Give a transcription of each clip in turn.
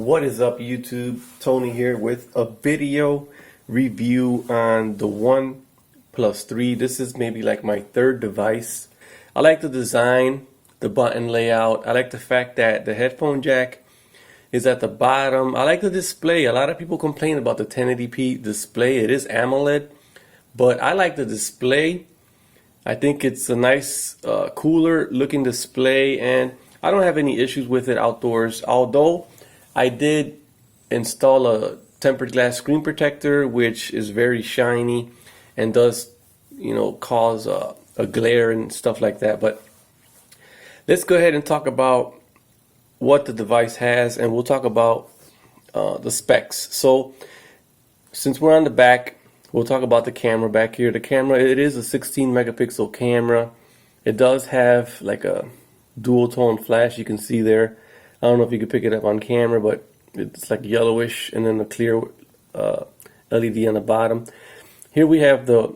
What is up, YouTube? Tony here with a video review on the Oneplus 3. This is maybe like my third device. I like the design, the button layout. I like the fact that the headphone jack is at the bottom. I like the display. A lot of people complain about the 1080p display. It is AMOLED, but I like the display. I think it's a nice, cooler looking display, and I don't have any issues with it outdoors, although I did install a tempered glass screen protector, which is very shiny and does, cause a glare and stuff like that. But let's go ahead and talk about what the device has, and we'll talk about the specs. So since we're on the back, we'll talk about the camera back here. The camera, it is a 16 megapixel camera. It does have like a dual tone flash, you can see there. I don't know if you can pick it up on camera, but it's like yellowish and then a clear LED on the bottom. Here we have the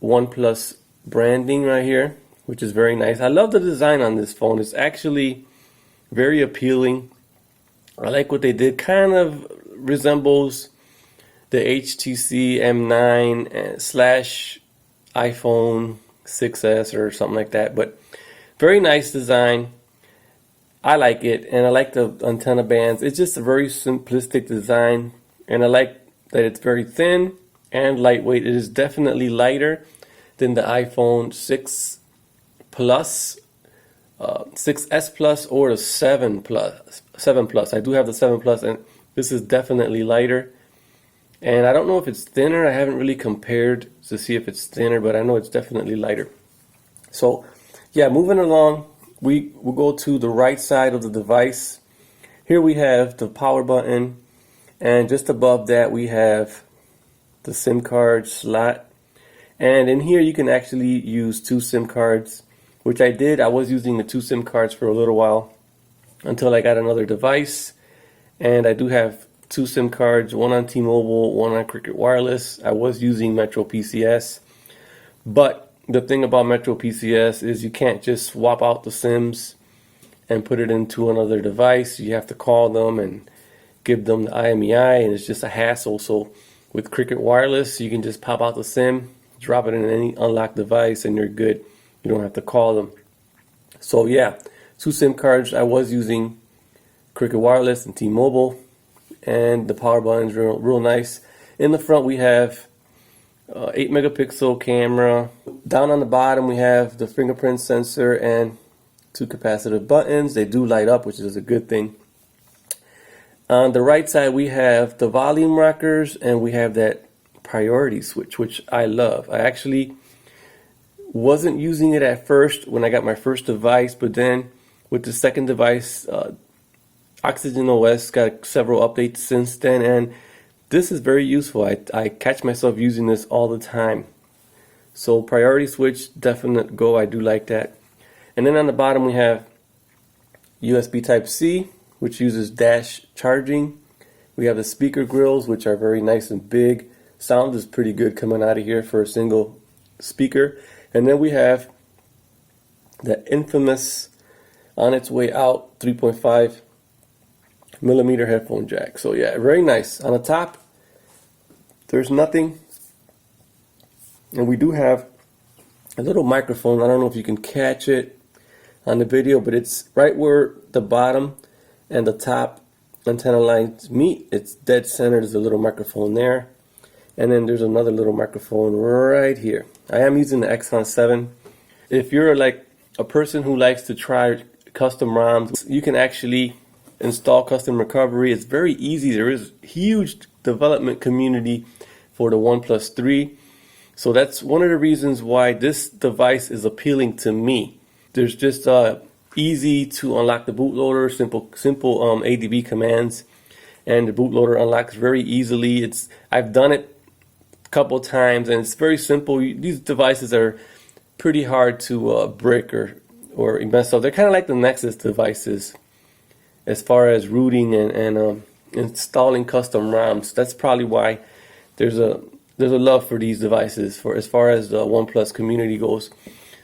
OnePlus branding right here, which is very nice. I love the design on this phone. It's actually very appealing. I like what they did. Kind of resembles the HTC M9 slash iPhone 6s or something like that, but very nice design. I like it, and I like the antenna bands. It's just a very simplistic design, and I like that it's very thin and lightweight. It is definitely lighter than the iPhone 6 Plus, 6s Plus, or the 7 Plus. I do have the 7 Plus, and this is definitely lighter. And I don't know if it's thinner. I haven't really compared to see if it's thinner, but I know it's definitely lighter. So yeah, moving along, we will go to the right side of the device. Here we have the power button, and just above that we have the SIM card slot. And in here you can actually use two SIM cards, which I did. I was using the two SIM cards for a little while until I got another device, and I do have two SIM cards, one on T-Mobile, one on Cricket Wireless. I was using Metro PCS, but the thing about Metro PCS is you can't just swap out the SIMs and put it into another device. You have to call them and give them the IMEI, and it's just a hassle. So with Cricket Wireless, you can just pop out the SIM, drop it in any unlocked device, and you're good. You don't have to call them. So yeah, two SIM cards. I was using Cricket Wireless and T-Mobile, and the power button's real nice. In the front we have 8 megapixel camera. Down on the bottom we have the fingerprint sensor and two capacitive buttons. They do light up, which is a good thing. On the right side we have the volume rockers, and we have that priority switch, which I love. I actually wasn't using it at first when I got my first device, but then with the second device, Oxygen OS got several updates since then, and this is very useful. I catch myself using this all the time. So priority switch, definite go. I do like that. And then on the bottom we have USB Type-C, which uses dash charging. We have the speaker grills, which are very nice and big. Sound is pretty good coming out of here for a single speaker. And then we have the infamous, on its way out, 3.5 millimeter headphone jack. So yeah, very nice. On the top there's nothing, and we do have a little microphone. I don't know if you can catch it on the video, but it's right where the bottom and the top antenna lines meet. It's dead center. There's a little microphone there, and then there's another little microphone right here. I am using the Exxon 7. If you're like a person who likes to try custom ROMs, you can actually install custom recovery. It's very easy. There is huge development community for the OnePlus 3. So that's one of the reasons why this device is appealing to me. There's just easy to unlock the bootloader, simple ADB commands, and the bootloader unlocks very easily. I've done it a couple times, and it's very simple. These devices are pretty hard to brick or mess up. They're kind of like the Nexus devices as far as rooting and installing custom ROMs. That's probably why there's a love for these devices for as far as the OnePlus community goes.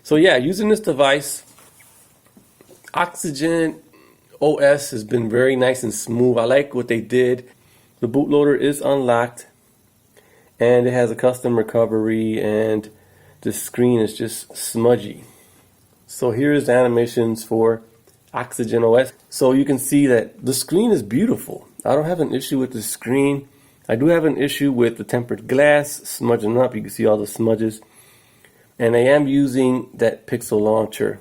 So yeah, using this device, Oxygen OS has been very nice and smooth. I like what they did. The bootloader is unlocked and it has a custom recovery, and the screen is just smudgy. So here's the animations for Oxygen OS. So you can see that the screen is beautiful. I don't have an issue with the screen. I do have an issue with the tempered glass smudging up. You can see all the smudges. And I am using that Pixel launcher,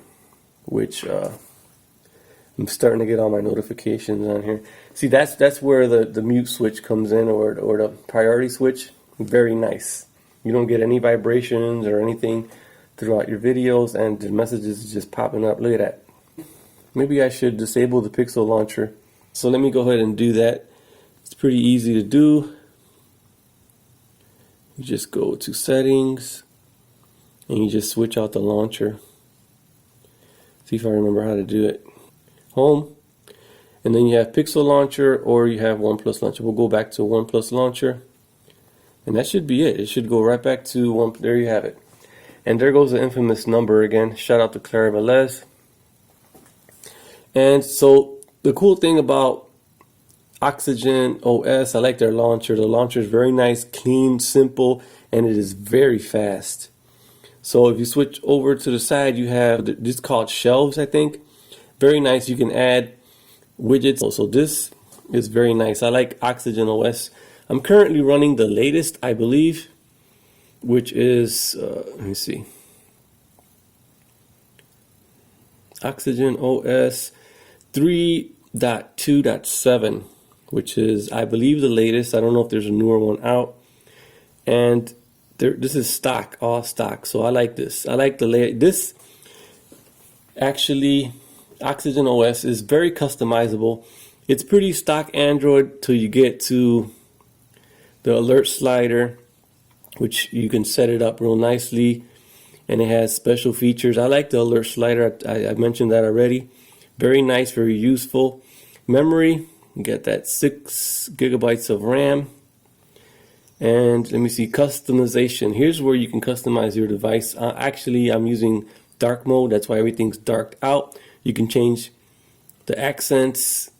which I'm starting to get all my notifications on here. See, that's where the mute switch comes in, or the priority switch. Very nice. You don't get any vibrations or anything throughout your videos, and the messages is just popping up. Look at that. Maybe I should disable the Pixel launcher. So let me go ahead and do that. It's pretty easy to do. You just go to settings and you just switch out the launcher. See if I remember how to do it. Home, and then you have Pixel launcher or you have Oneplus launcher. We'll go back to Oneplus launcher, and that should be it. It should go right back to one. There you have it. And there goes the infamous number again. Shout out to Clara Velez. And so the cool thing about Oxygen OS, I like their launcher. The launcher is very nice, clean, simple, and it is very fast. So if you switch over to the side, you have this called shelves, I think. Very nice. You can add widgets. So this is very nice. I like Oxygen OS. I'm currently running the latest, I believe, which is, let me see, Oxygen OS 3.2.7, which is, I believe, the latest. I don't know if there's a newer one out. And this is stock, all stock. So I like this. I like the this actually, Oxygen OS is very customizable. It's pretty stock Android till you get to the alert slider, which you can set it up real nicely, and it has special features. I like the alert slider. I mentioned that already. Very nice, very useful. Memory, you get that 6 gigabytes of RAM. And let me see, customization. Here's where you can customize your device. Actually, I'm using dark mode. That's why everything's darked out. You can change the accents,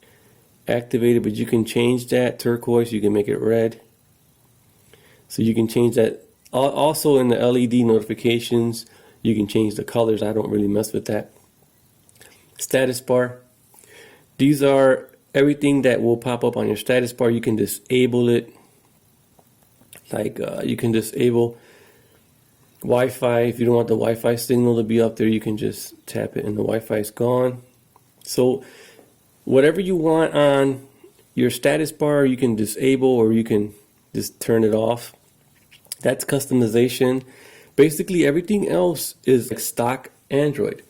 activated, but you can change that turquoise. You can make it red. So you can change that. Also in the LED notifications, you can change the colors. I don't really mess with that. Status bar. These are everything that will pop up on your status bar. You can disable it. Like you can disable Wi-Fi. If you don't want the Wi-Fi signal to be up there, you can just tap it and the Wi-Fi is gone. So whatever you want on your status bar, you can disable, or you can just turn it off. That's customization. Basically everything else is like stock Android.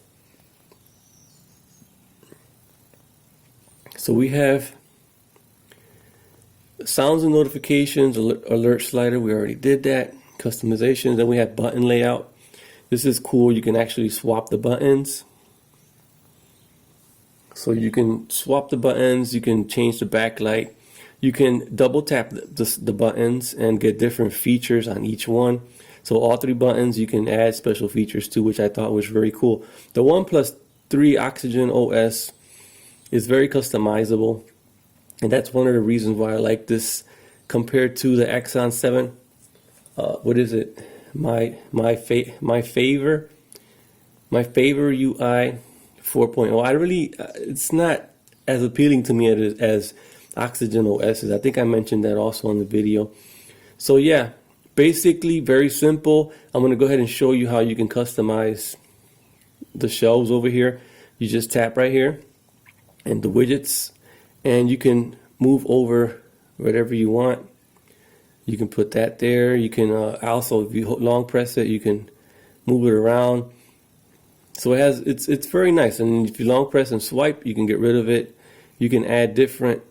So we have sounds and notifications, alert slider, we already did that. Customizations, then we have button layout. This is cool. You can actually swap the buttons. So you can swap the buttons, you can change the backlight. You can double tap the buttons and get different features on each one. So all 3 buttons you can add special features to, which I thought was very cool. The OnePlus 3 Oxygen OS is very customizable, and that's one of the reasons why I like this compared to the Axon 7. What is it? My favor UI 4.0. I really, it's not as appealing to me as Oxygen OS is. I think I mentioned that also in the video. So yeah, basically very simple. I'm going to go ahead and show you how you can customize the shelves over here. You just tap right here and the widgets, and you can move over whatever you want. You can put that there. You can also, if you long press it, you can move it around. So it's very nice. And if you long press and swipe, you can get rid of it. You can add different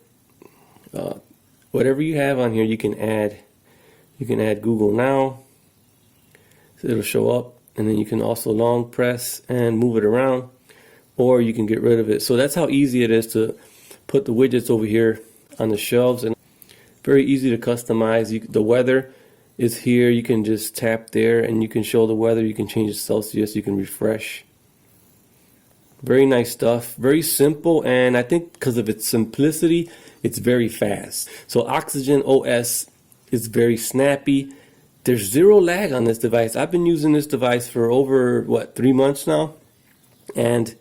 whatever you have on here. You can add Google Now, so it'll show up, and then you can also long press and move it around, or you can get rid of it. So that's how easy it is to put the widgets over here on the shelves, and very easy to customize. The weather is here. You can just tap there and you can show the weather. You can change the Celsius. You can refresh. Very nice stuff, very simple, and I think because of its simplicity, it's very fast. So Oxygen OS is very snappy. There's zero lag on this device. I've been using this device for over, what, 3 months now? And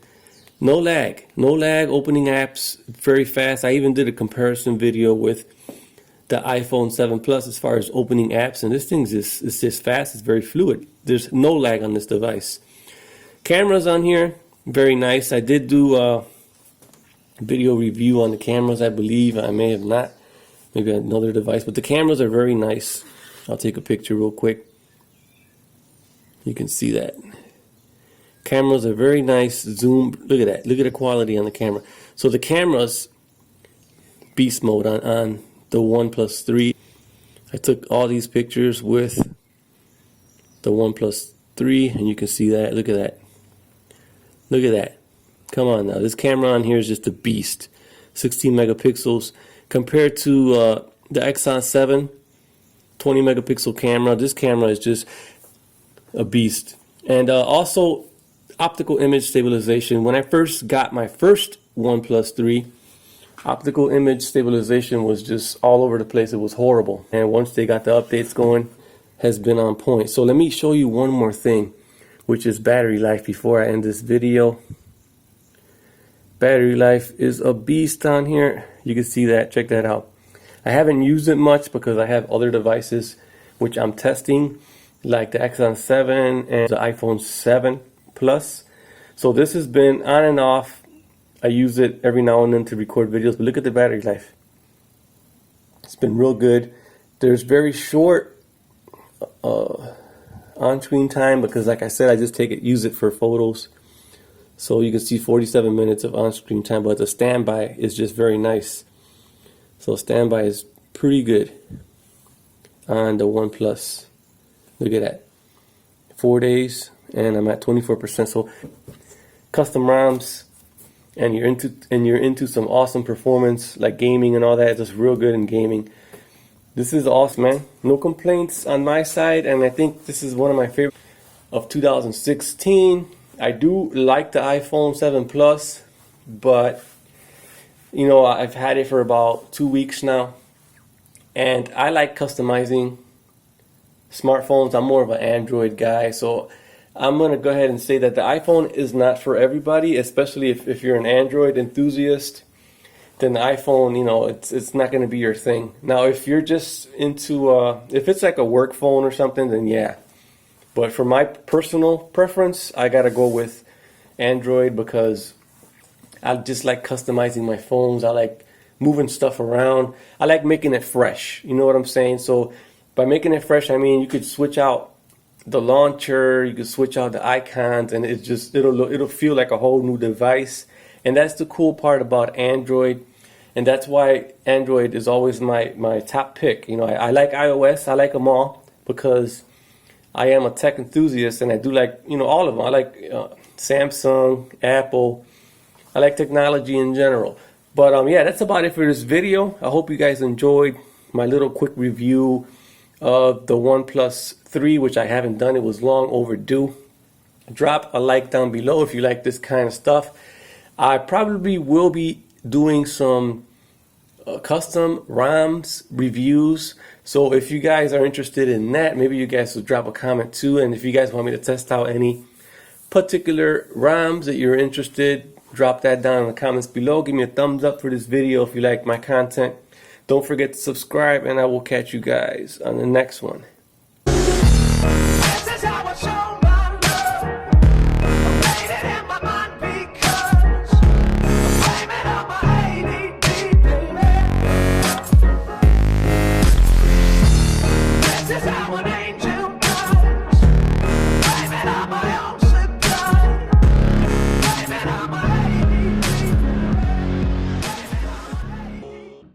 no lag opening apps, very fast. I even did a comparison video with the iPhone 7 Plus as far as opening apps, and this thing's just fast, it's very fluid. There's no lag on this device. Cameras on here, very nice. I did do a video review on the cameras, I believe. I may have not, maybe another device, but the cameras are very nice. I'll take a picture real quick. You can see that. Cameras are very nice. Zoom, look at that. Look at the quality on the camera. So the camera's beast mode on the Oneplus 3. I took all these pictures with the Oneplus 3, and you can see that. Look at that. Look at that. Come on now. This camera on here is just a beast. 16 megapixels compared to the Exxon 7 20 megapixel camera. This camera is just a beast. And also optical image stabilization. When I first got my first OnePlus 3, optical image stabilization was just all over the place. It was horrible. And once they got the updates going, has been on point. So let me show you one more thing, which is battery life before I end this video. Battery life is a beast on here. You can see that. Check that out. I haven't used it much because I have other devices which I'm testing, like the Exxon 7 and the iPhone 7 Plus. So this has been on and off. I use it every now and then to record videos, but look at the battery life. It's been real good. There's very short on-screen time because, like I said, I just use it for photos. So you can see 47 minutes of on-screen time, but the standby is just very nice. So standby is pretty good on the OnePlus. Look at that. 4 days, and I'm at 24%. So custom ROMs, and you're into some awesome performance like gaming and all that. It's just real good in gaming. This is awesome, man. No complaints on my side, and I think this is one of my favorites of 2016. I do like the iPhone 7 Plus, but you know, I've had it for about 2 weeks now, and I like customizing smartphones. I'm more of an Android guy, so I'm going to go ahead and say that the iPhone is not for everybody, especially if you're an Android enthusiast. Then the iPhone, you know, it's not going to be your thing. Now, if you're just into, if it's like a work phone or something, then yeah. But for my personal preference, I got to go with Android because I just like customizing my phones. I like moving stuff around. I like making it fresh. You know what I'm saying? So by making it fresh, I mean you could switch out the launcher, you could switch out the icons, and it'll feel like a whole new device. And that's the cool part about Android. And that's why Android is always my top pick. You know, I like iOS. I like them all because I am a tech enthusiast, and I do like, you know, all of them. I like Samsung, Apple. I like technology in general. But yeah, that's about it for this video. I hope you guys enjoyed my little quick review of the OnePlus 3, which I haven't done. It was long overdue. Drop a like down below if you like this kind of stuff. I probably will be doing some custom ROMs reviews. So if you guys are interested in that, maybe you guys will drop a comment too. And if you guys want me to test out any particular ROMs that you're interested, drop that down in the comments below. Give me a thumbs up for this video if you like my content. Don't forget to subscribe, and I will catch you guys on the next one.